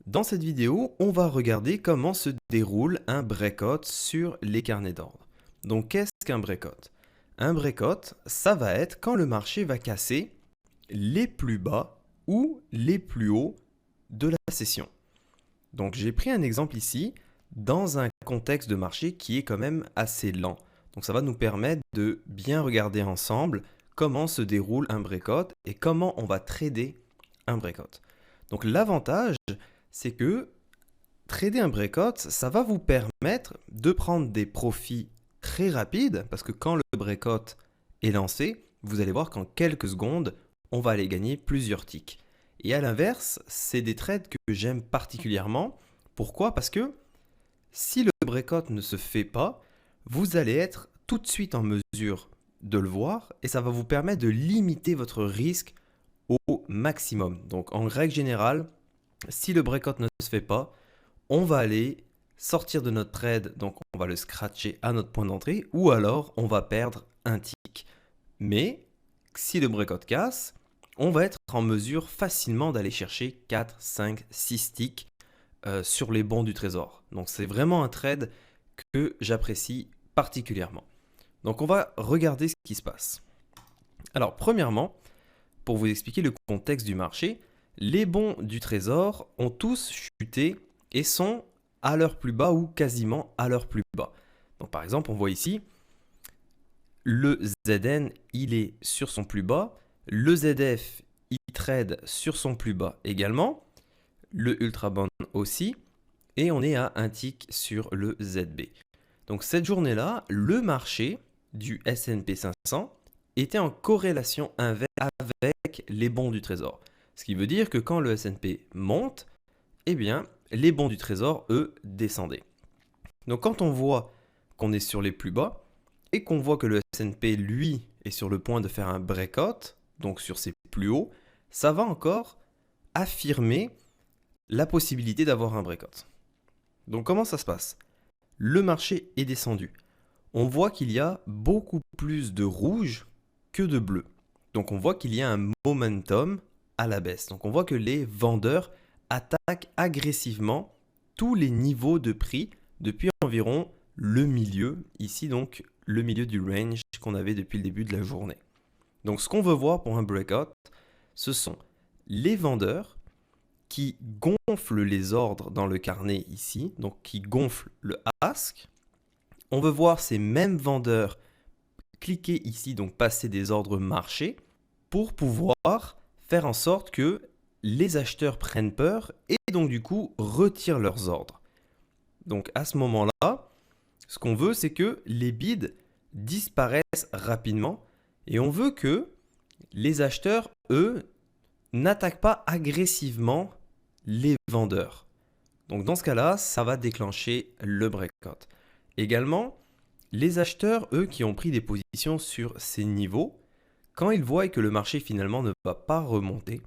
Dans cette vidéo, on va regarder comment se déroule un breakout sur les carnets d'ordre. Donc, qu'est-ce qu'un breakout? Un breakout, ça va être quand le marché va casser les plus bas ou les plus hauts de la session. Donc, j'ai pris un exemple ici dans un contexte de marché qui est quand même assez lent. Donc, ça va nous permettre de bien regarder ensemble comment se déroule un breakout et comment on va trader un breakout. Donc, l'avantage, c'est que trader un breakout, ça va vous permettre de prendre des profits très rapides parce que quand le breakout est lancé, vous allez voir qu'en quelques secondes, on va aller gagner plusieurs ticks. Et à l'inverse, c'est des trades que j'aime particulièrement. Pourquoi? Parce que si le breakout ne se fait pas, vous allez être tout de suite en mesure de le voir et ça va vous permettre de limiter votre risque au maximum. Donc en règle générale, si le breakout ne se fait pas, on va aller sortir de notre trade, donc on va le scratcher à notre point d'entrée, ou alors on va perdre un tick. Mais si le breakout casse, on va être en mesure facilement d'aller chercher 4, 5, 6 ticks sur les bons du trésor. Donc c'est vraiment un trade que j'apprécie particulièrement. Donc on va regarder ce qui se passe. Alors premièrement, pour vous expliquer le contexte du marché, les bons du trésor ont tous chuté et sont à leur plus bas ou quasiment à leur plus bas. Donc par exemple, on voit ici, le ZN, il est sur son plus bas, le ZF, il trade sur son plus bas également, le Ultrabond aussi, et on est à un tick sur le ZB. Donc cette journée-là, le marché du S&P 500 était en corrélation inverse avec les bons du trésor. Ce qui veut dire que quand le S&P monte, eh bien, les bons du trésor, eux, descendaient. Donc quand on voit qu'on est sur les plus bas et qu'on voit que le S&P, lui, est sur le point de faire un breakout, donc sur ses plus hauts, ça va encore affirmer la possibilité d'avoir un breakout. Donc comment ça se passe? Le marché est descendu. On voit qu'il y a beaucoup plus de rouge que de bleu. Donc on voit qu'il y a un momentum à la baisse. Donc on voit que les vendeurs attaquent agressivement tous les niveaux de prix depuis environ le milieu, ici donc le milieu du range qu'on avait depuis le début de la journée. Donc ce qu'on veut voir pour un breakout, ce sont les vendeurs qui gonflent les ordres dans le carnet ici, donc qui gonflent le ask. On veut voir ces mêmes vendeurs cliquer ici, donc passer des ordres marchés, pour pouvoir faire en sorte que les acheteurs prennent peur et donc du coup retirent leurs ordres. Donc à ce moment-là, ce qu'on veut, c'est que les bids disparaissent rapidement et on veut que les acheteurs, eux, n'attaquent pas agressivement les vendeurs. Donc dans ce cas-là, ça va déclencher le breakout. Également, les acheteurs, eux, qui ont pris des positions sur ces niveaux, quand ils voient que le marché finalement ne va pas remonter,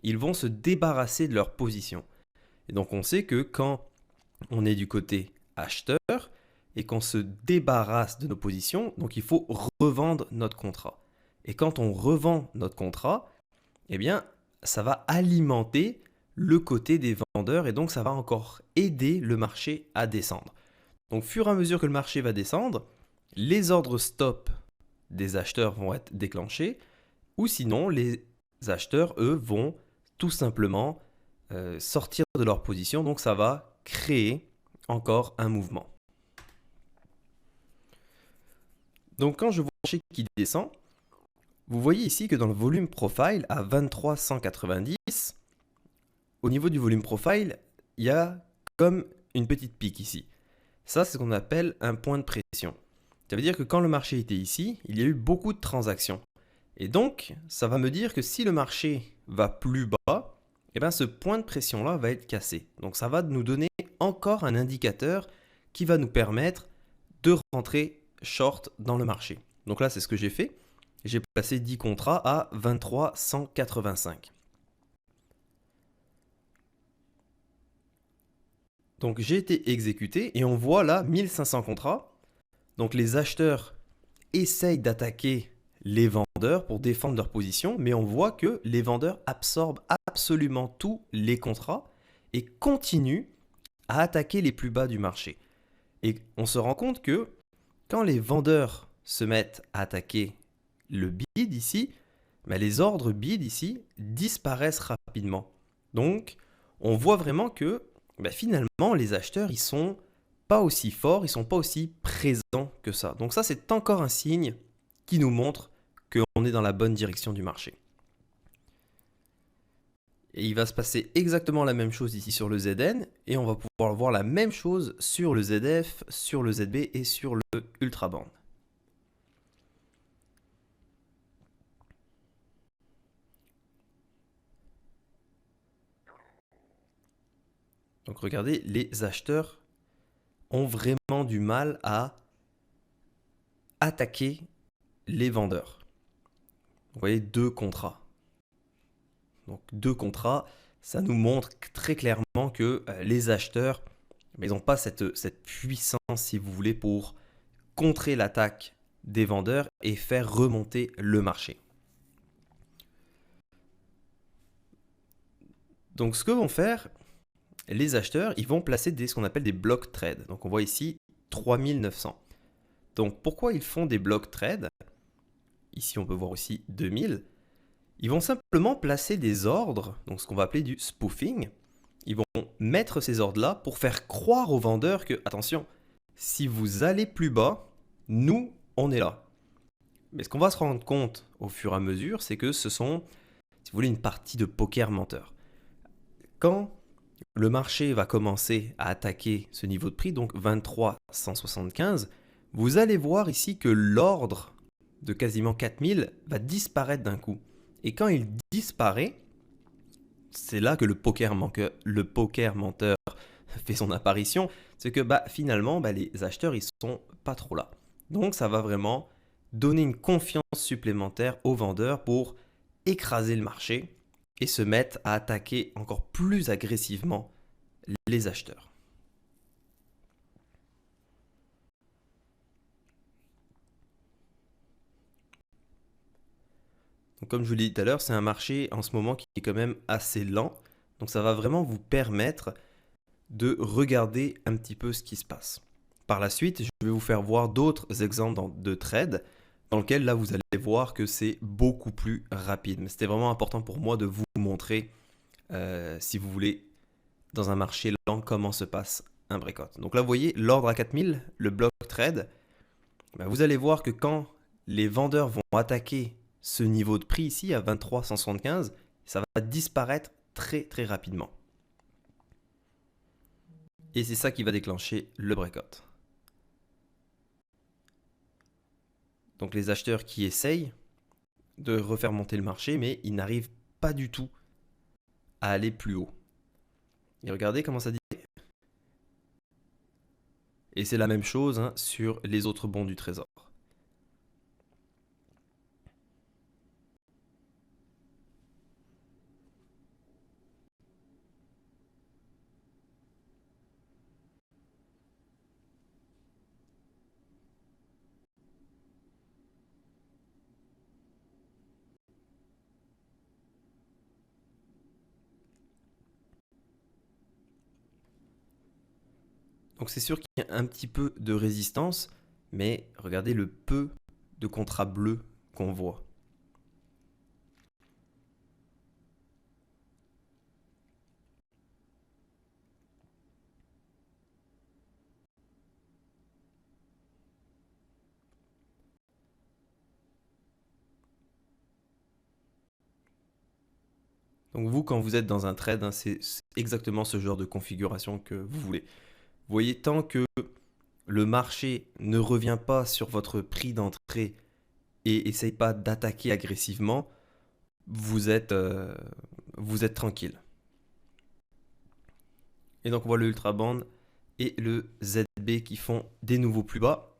ils vont se débarrasser de leur position. Et donc on sait que quand on est du côté acheteur et qu'on se débarrasse de nos positions, donc il faut revendre notre contrat. Et quand on revend notre contrat, eh bien, ça va alimenter le côté des vendeurs et donc ça va encore aider le marché à descendre. Donc, au fur et à mesure que le marché va descendre, les ordres stop des acheteurs vont être déclenchés ou sinon les acheteurs, eux, vont tout simplement sortir de leur position. Donc, ça va créer encore un mouvement. Donc, quand je vois le marché qui descend, vous voyez ici que dans le volume profile à 23,190, au niveau du volume profile, il y a comme une petite pique ici. Ça, c'est ce qu'on appelle un point de pression. Ça veut dire que quand le marché était ici, il y a eu beaucoup de transactions. Et donc, ça va me dire que si le marché va plus bas, eh bien, ce point de pression-là va être cassé. Donc, ça va nous donner encore un indicateur qui va nous permettre de rentrer short dans le marché. Donc là, c'est ce que j'ai fait. J'ai placé 10 contrats à 23,185. Donc j'ai été exécuté et on voit là 1500 contrats. Donc les acheteurs essayent d'attaquer les vendeurs pour défendre leur position, mais on voit que les vendeurs absorbent absolument tous les contrats et continue à attaquer les plus bas du marché. Et on se rend compte que quand les vendeurs se mettent à attaquer le bid ici, les ordres bid ici disparaissent rapidement. Donc, on voit vraiment que finalement, les acheteurs, ils sont pas aussi forts, ils sont pas aussi présents que ça. Donc ça, c'est encore un signe qui nous montre qu'on est dans la bonne direction du marché. Et il va se passer exactement la même chose ici sur le ZN, et on va pouvoir voir la même chose sur le ZF, sur le ZB et sur le Ultraband. Donc regardez, les acheteurs ont vraiment du mal à attaquer les vendeurs. Vous voyez, 2 contrats. Donc 2 contrats, ça nous montre très clairement que les acheteurs, ils n'ont pas cette puissance, si vous voulez, pour contrer l'attaque des vendeurs et faire remonter le marché. Donc ce que vont faire les acheteurs, ils vont placer ce qu'on appelle des block trades. Donc on voit ici 3900. Donc pourquoi ils font des block trades? Ici on peut voir aussi 2000. Ils vont simplement placer des ordres, donc ce qu'on va appeler du spoofing. Ils vont mettre ces ordres-là pour faire croire aux vendeurs que, attention, si vous allez plus bas, nous, on est là. Mais ce qu'on va se rendre compte au fur et à mesure, c'est que ce sont, si vous voulez, une partie de poker menteur. Quand le marché va commencer à attaquer ce niveau de prix, donc 23,175, vous allez voir ici que l'ordre de quasiment 4000 va disparaître d'un coup. Et quand il disparaît, c'est là que le poker menteur fait son apparition. C'est que finalement, les acheteurs, ils sont pas trop là. Donc ça va vraiment donner une confiance supplémentaire aux vendeurs pour écraser le marché et se mettre à attaquer encore plus agressivement les acheteurs. Donc, comme je vous l'ai dit tout à l'heure, c'est un marché en ce moment qui est quand même assez lent. Donc ça va vraiment vous permettre de regarder un petit peu ce qui se passe. Par la suite, je vais vous faire voir d'autres exemples de trades dans lesquels là vous allez voir que c'est beaucoup plus rapide. Mais c'était vraiment important pour moi de vous montrer, si vous voulez, dans un marché lent, comment se passe un breakout. Donc là, vous voyez, l'ordre à 4000, le block trade, vous allez voir que quand les vendeurs vont attaquer ce niveau de prix ici à 23,175, ça va disparaître très très rapidement. Et c'est ça qui va déclencher le breakout. Donc les acheteurs qui essayent de refaire monter le marché, mais ils n'arrivent pas du tout à aller plus haut. Et regardez comment ça dit. Et c'est la même chose sur les autres bons du Trésor. Donc c'est sûr qu'il y a un petit peu de résistance, mais regardez le peu de contrats bleus qu'on voit. Donc vous, quand vous êtes dans un trade, c'est exactement ce genre de configuration que vous voulez. Vous voyez, tant que le marché ne revient pas sur votre prix d'entrée et essaye pas d'attaquer agressivement, vous êtes tranquille. Et donc on voit le Ultraband et le ZB qui font des nouveaux plus bas.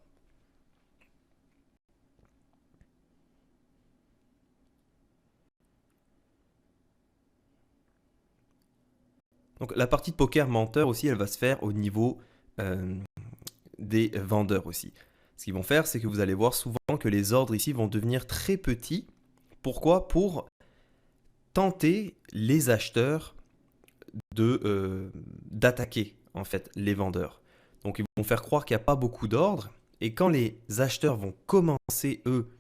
Donc la partie de poker menteur aussi, elle va se faire au niveau des vendeurs aussi. Ce qu'ils vont faire, c'est que vous allez voir souvent que les ordres ici vont devenir très petits. Pourquoi? Pour tenter les acheteurs d'attaquer en fait les vendeurs. Donc ils vont faire croire qu'il n'y a pas beaucoup d'ordres et quand les acheteurs vont commencer eux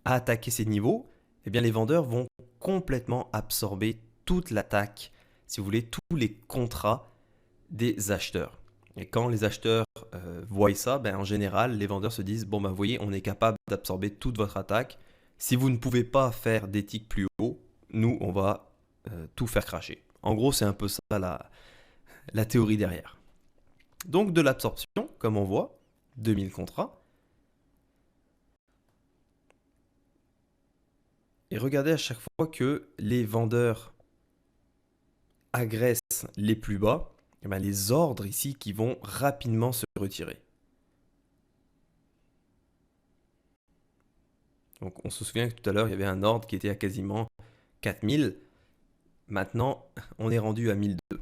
à attaquer ces niveaux, eh bien les vendeurs vont complètement absorber toute l'attaque, si vous voulez, tous les contrats des acheteurs. Et quand les acheteurs voient ça, ben, en général, les vendeurs se disent, bon ben vous voyez, on est capable d'absorber toute votre attaque. Si vous ne pouvez pas faire des ticks plus hauts, nous, on va tout faire cracher. En gros, c'est un peu ça la théorie derrière. Donc de l'absorption, comme on voit, 2000 contrats. Et regardez à chaque fois que les vendeurs agressent les plus bas, eh ben, les ordres ici qui vont rapidement se retirer. Donc on se souvient que tout à l'heure, il y avait un ordre qui était à quasiment 4000. Maintenant, on est rendu à 1002.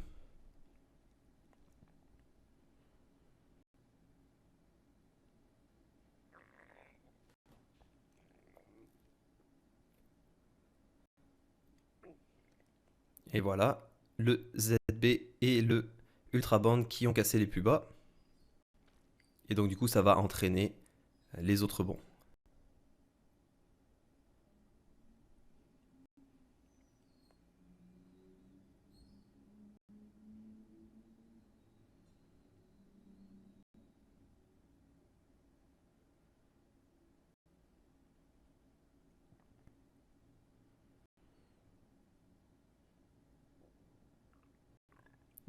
Et voilà, le ZB et le Ultraband qui ont cassé les plus bas. Et donc du coup, ça va entraîner les autres bons.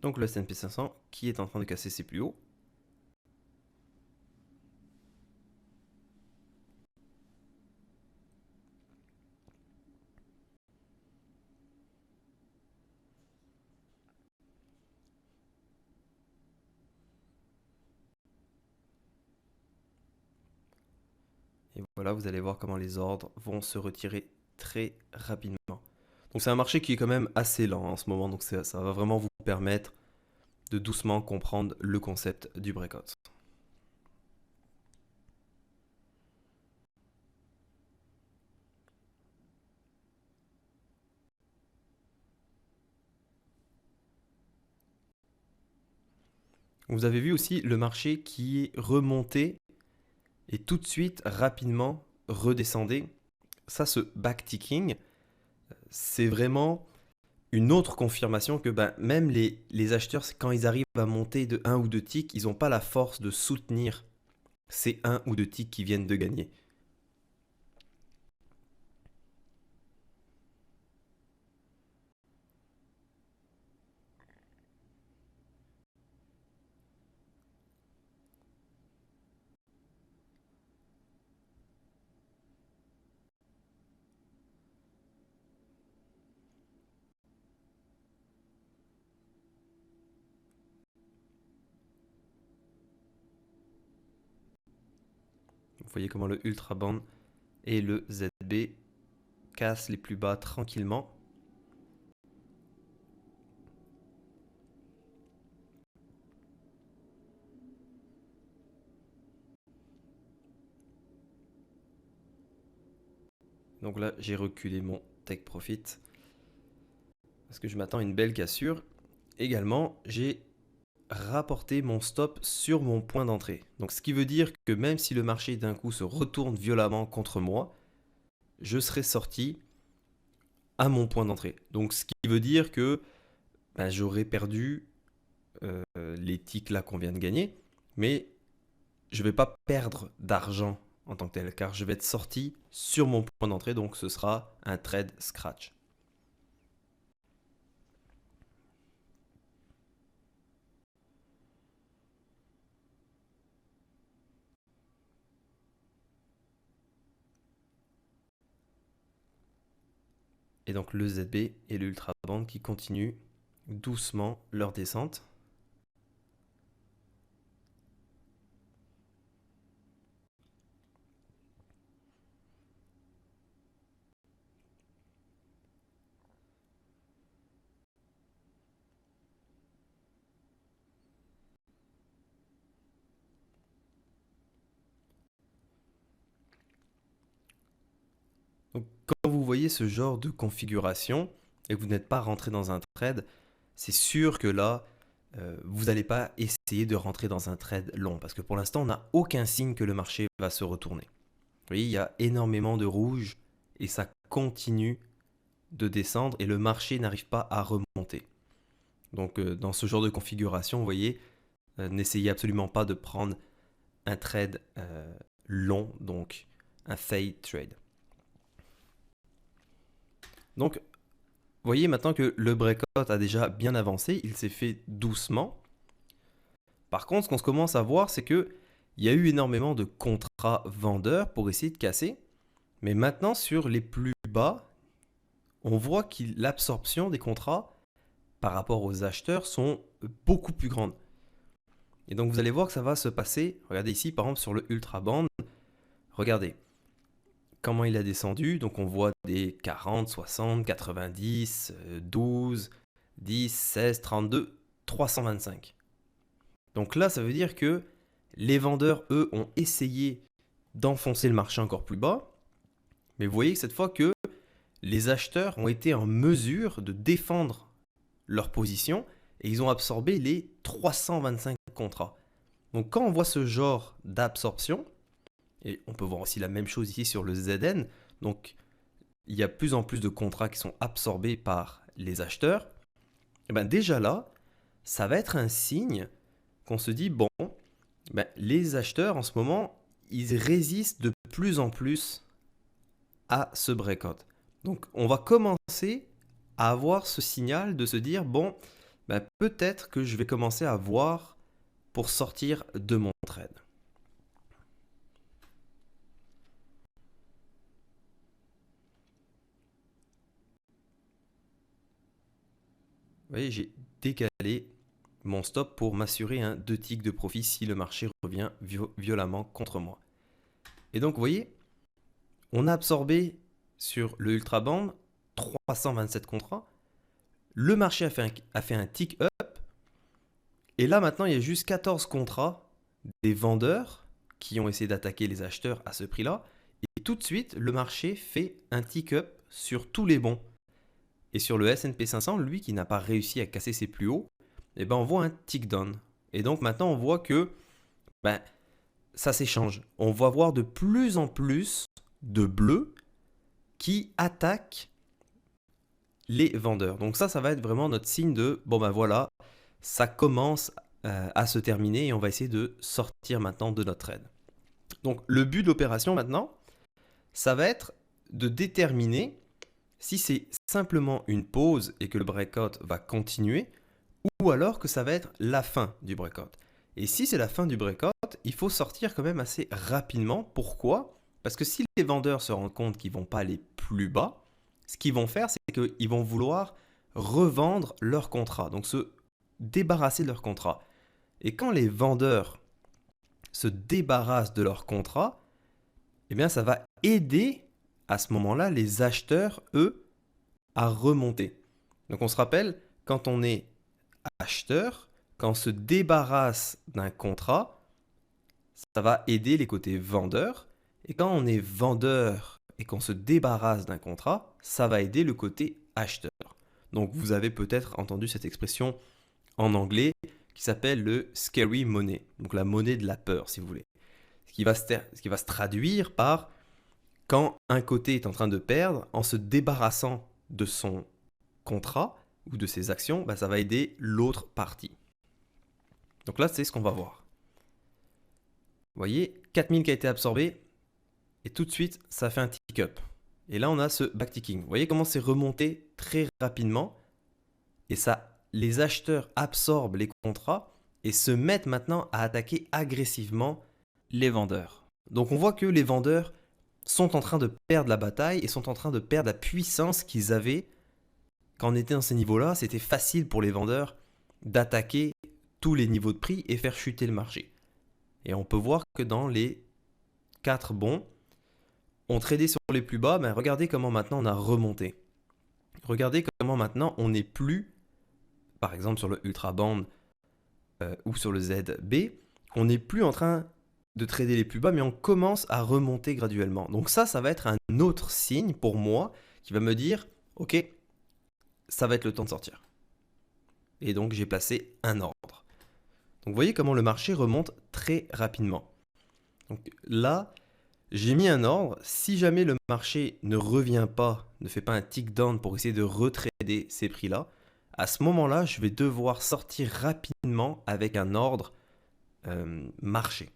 Donc le S&P 500 qui est en train de casser ses plus hauts. Et voilà, vous allez voir comment les ordres vont se retirer très rapidement. Donc c'est un marché qui est quand même assez lent en ce moment, donc ça va vraiment vous permettre de doucement comprendre le concept du breakout. Vous avez vu aussi le marché qui est remonté et tout de suite rapidement redescendait. Ça, ce backticking, c'est vraiment une autre confirmation que ben, même les acheteurs, quand ils arrivent à monter de 1 ou 2 ticks, ils n'ont pas la force de soutenir ces 1 ou 2 ticks qui viennent de gagner. Vous voyez comment le Ultraband et le ZB cassent les plus bas tranquillement. Donc là, j'ai reculé mon take profit parce que je m'attends à une belle cassure. Également, j'ai rapporté mon stop sur mon point d'entrée. Donc ce qui veut dire que même si le marché d'un coup se retourne violemment contre moi, je serai sorti à mon point d'entrée. Donc ce qui veut dire que ben, j'aurais perdu les ticks là qu'on vient de gagner, mais je ne vais pas perdre d'argent en tant que tel, car je vais être sorti sur mon point d'entrée, donc ce sera un trade scratch. Et donc le ZB et le Ultraband qui continuent doucement leur descente. Donc quand vous voyez ce genre de configuration et que vous n'êtes pas rentré dans un trade, c'est sûr que là, vous n'allez pas essayer de rentrer dans un trade long parce que pour l'instant, on n'a aucun signe que le marché va se retourner. Vous voyez, il y a énormément de rouge et ça continue de descendre et le marché n'arrive pas à remonter. Donc dans ce genre de configuration, vous voyez, n'essayez absolument pas de prendre un trade long, donc un fade trade. Donc, vous voyez maintenant que le breakout a déjà bien avancé, il s'est fait doucement. Par contre, ce qu'on commence à voir, c'est qu'il y a eu énormément de contrats vendeurs pour essayer de casser. Mais maintenant, sur les plus bas, on voit que l'absorption des contrats par rapport aux acheteurs sont beaucoup plus grandes. Et donc, vous allez voir que ça va se passer. Regardez ici, par exemple, sur le Ultra Band. Regardez comment il a descendu. Donc, on voit des 40, 60, 90, 12, 10, 16, 32, 325. Donc là, ça veut dire que les vendeurs, eux, ont essayé d'enfoncer le marché encore plus bas. Mais vous voyez que cette fois que les acheteurs ont été en mesure de défendre leur position et ils ont absorbé les 325 contrats. Donc quand on voit ce genre d'absorption, et on peut voir aussi la même chose ici sur le ZN, donc il y a plus en plus de contrats qui sont absorbés par les acheteurs, et bien déjà là, ça va être un signe qu'on se dit, bon, ben, les acheteurs en ce moment, ils résistent de plus en plus à ce breakout. Donc on va commencer à avoir ce signal de se dire, bon, ben, peut-être que je vais commencer à voir pour sortir de mon trade. Vous voyez, j'ai décalé mon stop pour m'assurer un 2 ticks de profit si le marché revient violemment contre moi. Et donc, vous voyez, on a absorbé sur le Ultra Band 327 contrats. Le marché a fait un tick up. Et là, maintenant, il y a juste 14 contrats des vendeurs qui ont essayé d'attaquer les acheteurs à ce prix-là. Et tout de suite, le marché fait un tick up sur tous les bons. Et sur le S&P 500, lui qui n'a pas réussi à casser ses plus hauts, eh ben on voit un tick down. Et donc maintenant, on voit que ça s'échange. On va voir de plus en plus de bleus qui attaquent les vendeurs. Donc ça va être vraiment notre signe de, bon ben voilà, ça commence à se terminer et on va essayer de sortir maintenant de notre trade. Donc le but de l'opération maintenant, ça va être de déterminer si c'est simplement une pause et que le breakout va continuer, ou alors que ça va être la fin du breakout. Et si c'est la fin du breakout, il faut sortir quand même assez rapidement. Pourquoi ? Parce que si les vendeurs se rendent compte qu'ils ne vont pas aller plus bas, ce qu'ils vont faire, c'est qu'ils vont vouloir revendre leur contrat, donc se débarrasser de leur contrat. Et quand les vendeurs se débarrassent de leur contrat, eh bien ça va aider à ce moment-là les acheteurs, eux, à remonter. Donc on se rappelle, quand on est acheteur, quand on se débarrasse d'un contrat, ça va aider les côtés vendeurs. Et quand on est vendeur et qu'on se débarrasse d'un contrat, ça va aider le côté acheteur. Donc vous avez peut-être entendu cette expression en anglais qui s'appelle le scary money, donc la monnaie de la peur si vous voulez. Ce qui va se traduire par quand un côté est en train de perdre, en se débarrassant de son contrat ou de ses actions, ça va aider l'autre partie. Donc là, c'est ce qu'on va voir. Vous voyez, 4000 qui a été absorbé, et tout de suite, ça fait un tick up. Et là, on a ce backticking. Vous voyez comment c'est remonté très rapidement, et ça, les acheteurs absorbent les contrats et se mettent maintenant à attaquer agressivement les vendeurs. Donc on voit que les vendeurs sont en train de perdre la bataille et sont en train de perdre la puissance qu'ils avaient quand on était dans ces niveaux-là. C'était facile pour les vendeurs d'attaquer tous les niveaux de prix et faire chuter le marché. Et on peut voir que dans les 4 bons, on tradait sur les plus bas, regardez comment maintenant on a remonté. Regardez comment maintenant on n'est plus, par exemple sur le Ultra Band ou sur le ZB, on n'est plus en train de trader les plus bas, mais on commence à remonter graduellement. Donc ça va être un autre signe pour moi qui va me dire, ok, ça va être le temps de sortir. et donc j'ai placé un ordre. Donc vous voyez comment le marché remonte très rapidement. Donc là, j'ai mis un ordre. Si jamais le marché ne revient pas, ne fait pas un tick down pour essayer de retrader ces prix-là, à ce moment-là, je vais devoir sortir rapidement avec un ordre marché.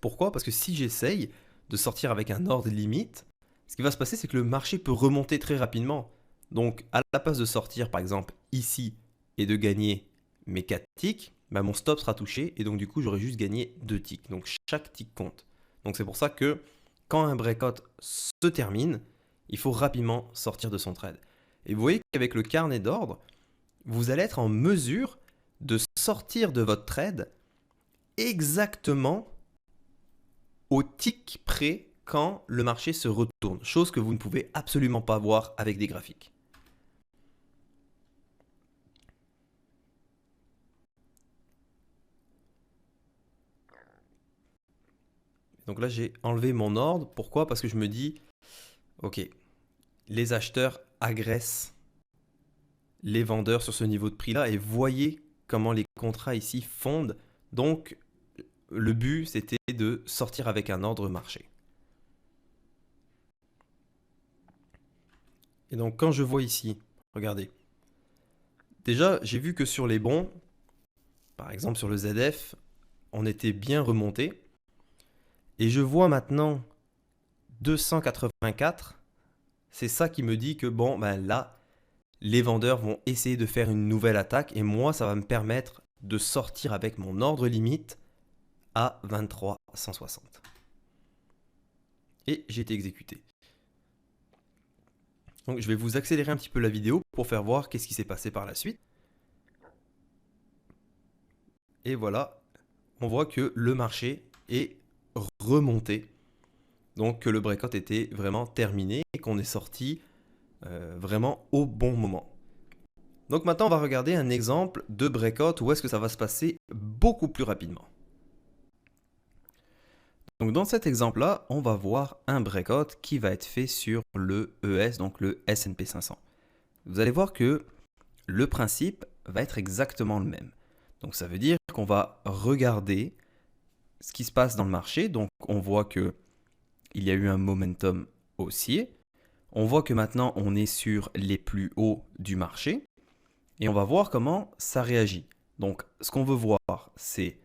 Pourquoi? Parce que si j'essaye de sortir avec un ordre limite, ce qui va se passer, c'est que le marché peut remonter très rapidement. Donc, à la place de sortir, par exemple, ici et de gagner mes 4 ticks, bah, mon stop sera touché et donc du coup, j'aurai juste gagné 2 ticks. Donc, chaque tick compte. Donc, c'est pour ça que quand un breakout se termine, il faut rapidement sortir de son trade. Et vous voyez qu'avec le carnet d'ordre, vous allez être en mesure de sortir de votre trade exactement au tick près quand le marché se retourne, chose que vous ne pouvez absolument pas voir avec des graphiques. Donc là, j'ai enlevé mon ordre. Pourquoi? Parce que je me dis, ok, les acheteurs agressent les vendeurs sur ce niveau de prix-là et voyez comment les contrats ici fondent. Donc, le but, c'était de sortir avec un ordre marché. Et donc, quand je vois ici, regardez, déjà, j'ai vu que sur les bons, par exemple sur le ZF, on était bien remonté. Et je vois maintenant 284. C'est ça qui me dit que bon, ben là, les vendeurs vont essayer de faire une nouvelle attaque et moi, ça va me permettre de sortir avec mon ordre limite à 23,160. Et j'ai été exécuté. Donc je vais vous accélérer un petit peu la vidéo pour faire voir qu'est-ce qui s'est passé par la suite. Et voilà, on voit que le marché est remonté. Donc que le breakout était vraiment terminé et qu'on est sorti vraiment au bon moment. Donc maintenant, on va regarder un exemple de breakout où est-ce que ça va se passer beaucoup plus rapidement. Donc dans cet exemple-là, on va voir un breakout qui va être fait sur le ES, donc le S&P 500. Vous allez voir que le principe va être exactement le même. Donc ça veut dire qu'on va regarder ce qui se passe dans le marché. Donc on voit que il y a eu un momentum haussier. On voit que maintenant on est sur les plus hauts du marché. Et on va voir comment ça réagit. Donc ce qu'on veut voir, c'est,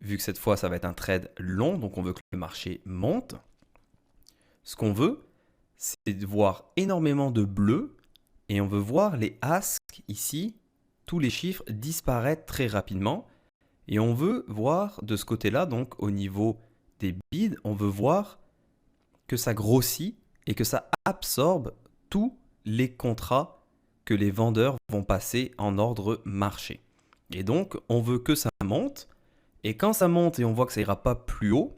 vu que cette fois ça va être un trade long, donc on veut que le marché monte, ce qu'on veut, c'est de voir énormément de bleu et on veut voir les asks ici, tous les chiffres disparaître très rapidement. Et on veut voir de ce côté-là, donc au niveau des bids, on veut voir que ça grossit et que ça absorbe tous les contrats que les vendeurs vont passer en ordre marché. Et donc, on veut que ça monte. Et quand ça monte et on voit que ça ira pas plus haut,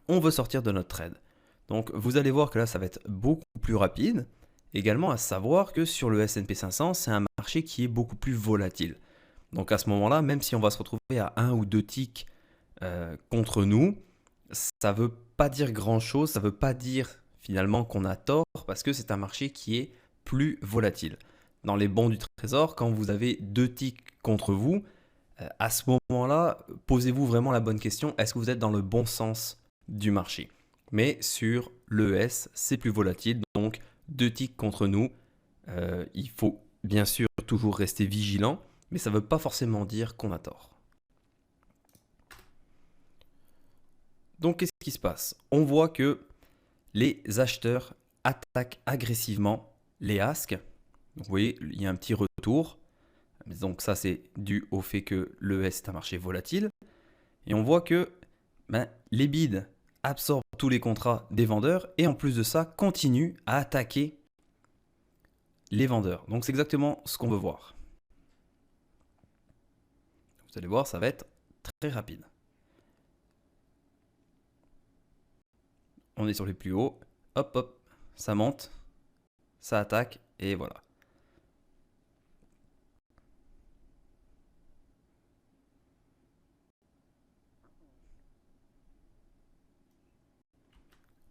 on veut sortir de notre trade. Donc, vous allez voir que là, ça va être beaucoup plus rapide. Également, à savoir que sur le S&P 500, c'est un marché qui est beaucoup plus volatile. Donc, à ce moment-là, même si on va se retrouver à 1 ou 2 ticks contre nous, ça ne veut pas dire grand-chose. Ça ne veut pas dire finalement qu'on a tort parce que c'est un marché qui est plus volatile. Dans les bons du trésor, quand vous avez 2 ticks contre vous, à ce moment-là, posez-vous vraiment la bonne question, est-ce que vous êtes dans le bon sens du marché? Mais sur l'ES, c'est plus volatile, donc 2 ticks contre nous, il faut bien sûr toujours rester vigilant, mais ça ne veut pas forcément dire qu'on a tort. Donc qu'est-ce qui se passe? On voit que les acheteurs attaquent agressivement les asks. Donc, vous voyez, il y a un petit retour. Donc ça, c'est dû au fait que l'ES est un marché volatile. Et on voit que les bids absorbent tous les contrats des vendeurs et en plus de ça, continuent à attaquer les vendeurs. Donc c'est exactement ce qu'on veut voir. Vous allez voir, ça va être très rapide. On est sur les plus hauts. Hop, hop, ça monte, ça attaque et voilà.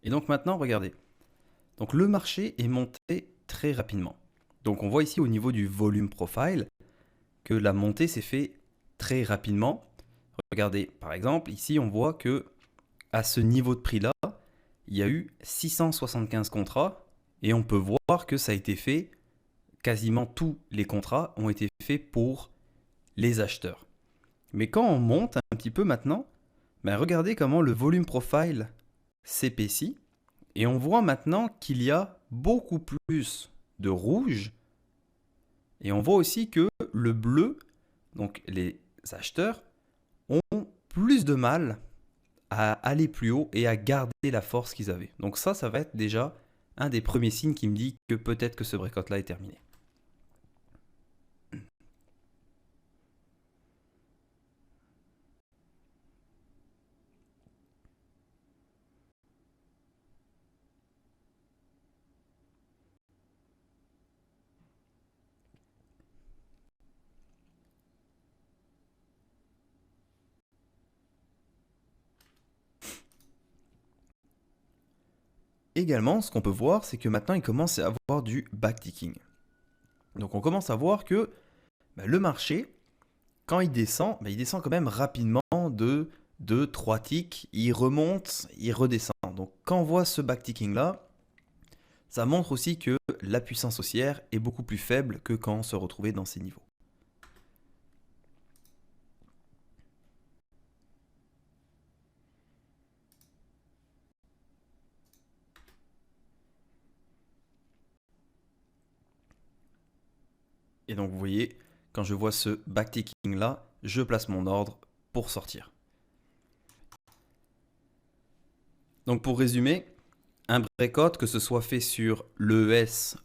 Et donc maintenant, regardez. Donc le marché est monté très rapidement. Donc on voit ici au niveau du volume profile que la montée s'est faite très rapidement. Regardez, par exemple, ici on voit que à ce niveau de prix-là, il y a eu 675 contrats et on peut voir que ça a été fait, quasiment tous les contrats ont été faits pour les acheteurs. Mais quand on monte un petit peu maintenant, regardez comment le volume profile s'épaissit et on voit maintenant qu'il y a beaucoup plus de rouge et on voit aussi que le bleu, donc les acheteurs, ont plus de mal à aller plus haut et à garder la force qu'ils avaient. Donc ça va être déjà un des premiers signes qui me dit que peut-être que ce breakout-là est terminé. Également, ce qu'on peut voir, c'est que maintenant, il commence à avoir du backticking. Donc on commence à voir que le marché, quand il descend quand même rapidement de 2-3 ticks, il remonte, il redescend. Donc quand on voit ce backticking là, ça montre aussi que la puissance haussière est beaucoup plus faible que quand on se retrouvait dans ces niveaux. Et donc vous voyez, quand je vois ce backticking là, je place mon ordre pour sortir. Donc pour résumer, un breakout, que ce soit fait sur l'ES,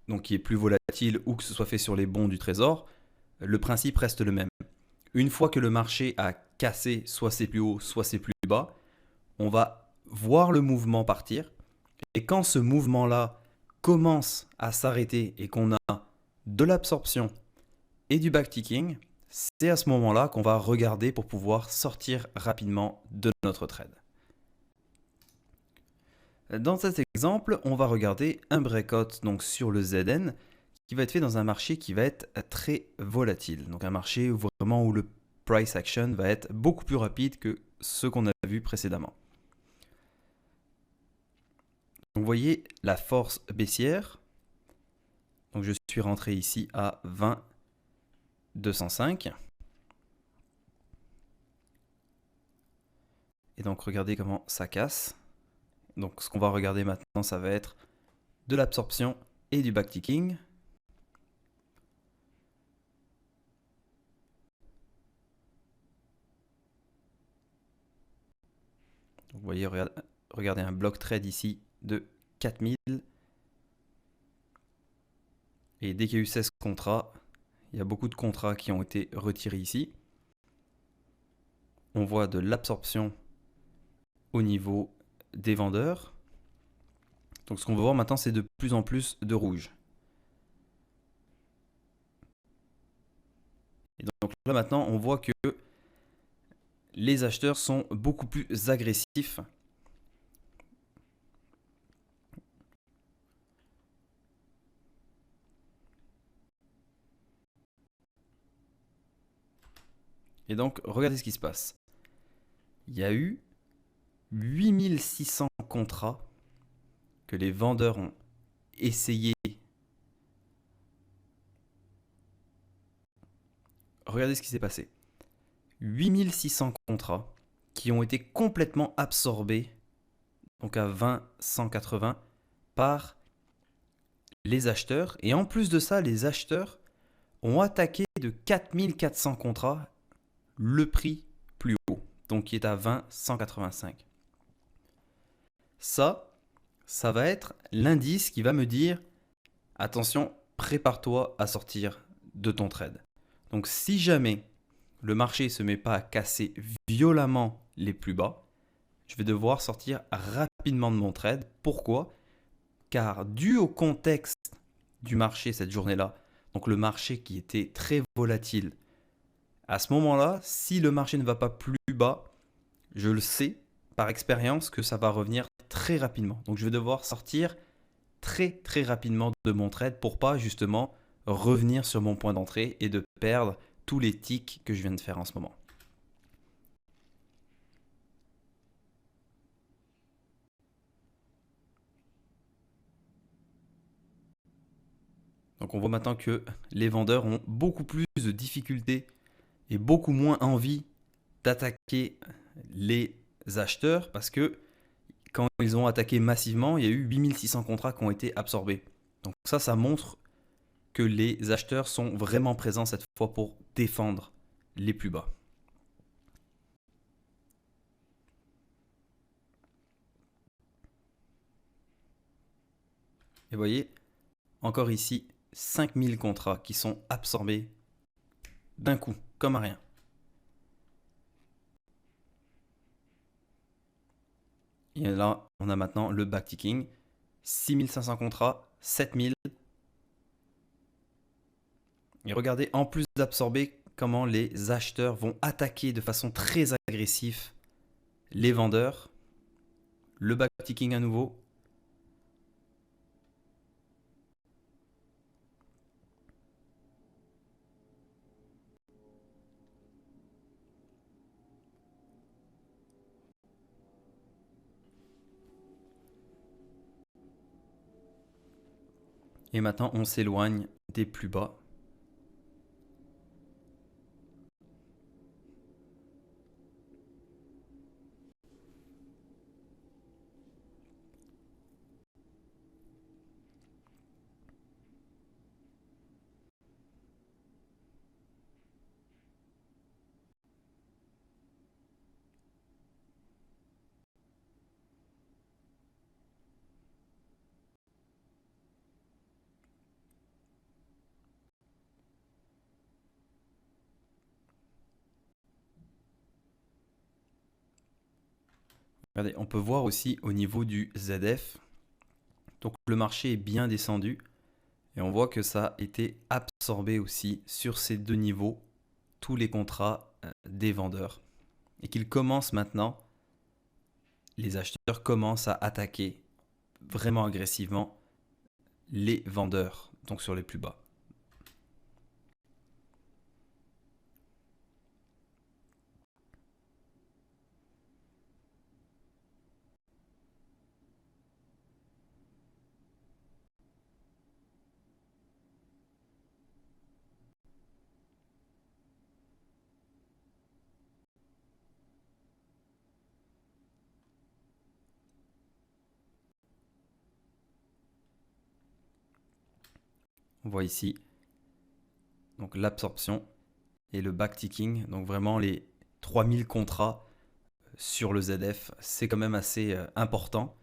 donc qui est plus volatile, ou que ce soit fait sur les bons du trésor, le principe reste le même. Une fois que le marché a cassé soit ses plus hauts, soit ses plus bas, on va voir le mouvement partir. Et quand ce mouvement-là commence à s'arrêter et qu'on a de l'absorption et du backticking, c'est à ce moment-là qu'on va regarder pour pouvoir sortir rapidement de notre trade. Dans cet exemple, on va regarder un breakout donc sur le ZN qui va être fait dans un marché qui va être très volatile. Donc un marché vraiment où le price action va être beaucoup plus rapide que ce qu'on a vu précédemment. Donc vous voyez la force baissière. Donc je suis rentré ici à 20,205. Et donc regardez comment ça casse. Donc ce qu'on va regarder maintenant, ça va être de l'absorption et du backticking. Donc, vous voyez, regardez un block trade ici de 4000. Et dès qu'il y a eu 16 contrats, il y a beaucoup de contrats qui ont été retirés ici. On voit de l'absorption au niveau des vendeurs. Donc ce qu'on veut voir maintenant, c'est de plus en plus de rouge. Et donc là maintenant, on voit que les acheteurs sont beaucoup plus agressifs. Et donc, regardez ce qui se passe. Il y a eu 8600 contrats que les vendeurs ont essayé. Regardez ce qui s'est passé. 8600 contrats qui ont été complètement absorbés, donc à 20,180 par les acheteurs. Et en plus de ça, les acheteurs ont attaqué de 4400 contrats le prix plus haut, donc qui est à 20,185. Ça va être l'indice qui va me dire attention, prépare-toi à sortir de ton trade. Donc si jamais le marché ne se met pas à casser violemment les plus bas, je vais devoir sortir rapidement de mon trade. Pourquoi? Car dû au contexte du marché cette journée-là, donc le marché qui était très volatile, à ce moment-là, si le marché ne va pas plus bas, je le sais par expérience que ça va revenir très rapidement. Donc je vais devoir sortir très très rapidement de mon trade pour pas justement revenir sur mon point d'entrée et de perdre tous les ticks que je viens de faire en ce moment. Donc on voit maintenant que les vendeurs ont beaucoup plus de difficultés et beaucoup moins envie d'attaquer les acheteurs parce que quand ils ont attaqué massivement, il y a eu 8600 contrats qui ont été absorbés. Donc ça montre que les acheteurs sont vraiment présents cette fois pour défendre les plus bas. Et vous voyez, encore ici, 5000 contrats qui sont absorbés d'un coup, comme à rien. Et là, on a maintenant le backticking. 6500 contrats, 7000. Et regardez, en plus d'absorber, comment les acheteurs vont attaquer de façon très agressive les vendeurs. Le backticking à nouveau. Et maintenant, on s'éloigne des plus bas. Regardez, on peut voir aussi au niveau du ZF. Donc le marché est bien descendu. Et on voit que ça a été absorbé aussi sur ces deux niveaux, tous les contrats des vendeurs. Et qu'ils commencent maintenant, les acheteurs commencent à attaquer vraiment agressivement les vendeurs, donc sur les plus bas. On voit ici donc l'absorption et le backticking, donc vraiment les 3000 contrats sur le ZF, c'est quand même assez important.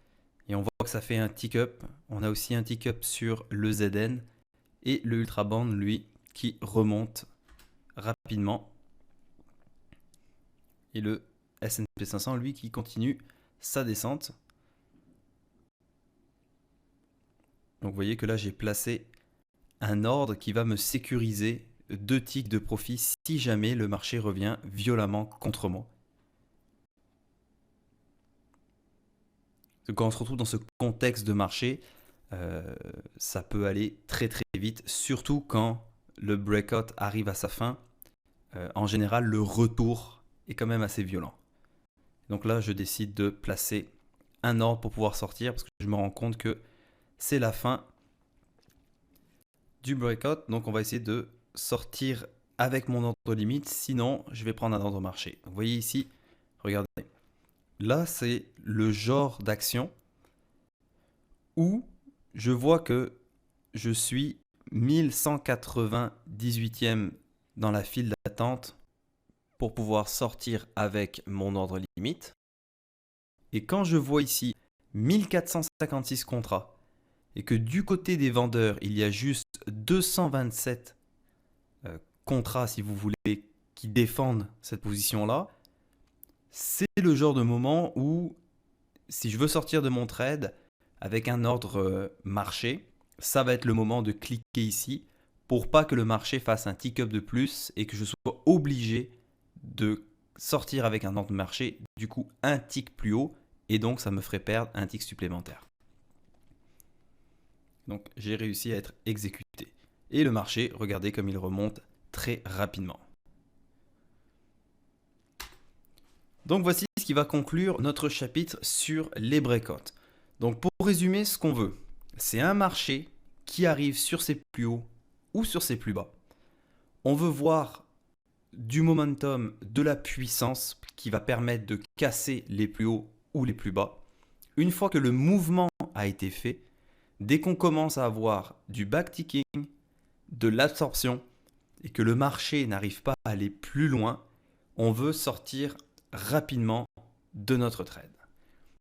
Et on voit que ça fait un tick-up. On a aussi un tick-up sur le ZN et le Ultraband, lui, qui remonte rapidement. Et le S&P 500, lui, qui continue sa descente. Donc vous voyez que là, j'ai placé un ordre qui va me sécuriser 2 ticks de profit si jamais le marché revient violemment contre moi. Quand on se retrouve dans ce contexte de marché, ça peut aller très très vite, surtout quand le breakout arrive à sa fin. En général, le retour est quand même assez violent. Donc là, je décide de placer un ordre pour pouvoir sortir parce que je me rends compte que c'est la fin du breakout. Donc on va essayer de sortir avec mon ordre limite, sinon je vais prendre un ordre marché. Donc, vous voyez ici, regardez. Là, c'est le genre d'action où je vois que je suis 1198e dans la file d'attente pour pouvoir sortir avec mon ordre limite. Et quand je vois ici 1456 contrats et que du côté des vendeurs, il y a juste 227 contrats, si vous voulez, qui défendent cette position-là, c'est le genre de moment où, si je veux sortir de mon trade avec un ordre marché, ça va être le moment de cliquer ici pour pas que le marché fasse un tick-up de plus et que je sois obligé de sortir avec un ordre marché, du coup un tick plus haut, et donc ça me ferait perdre un tick supplémentaire. Donc j'ai réussi à être exécuté. Et le marché, regardez comme il remonte très rapidement. Donc voici ce qui va conclure notre chapitre sur les breakouts. Donc pour résumer ce qu'on veut, c'est un marché qui arrive sur ses plus hauts ou sur ses plus bas. On veut voir du momentum, de la puissance qui va permettre de casser les plus hauts ou les plus bas. Une fois que le mouvement a été fait, dès qu'on commence à avoir du backticking, de l'absorption et que le marché n'arrive pas à aller plus loin, on veut sortir rapidement de notre trade.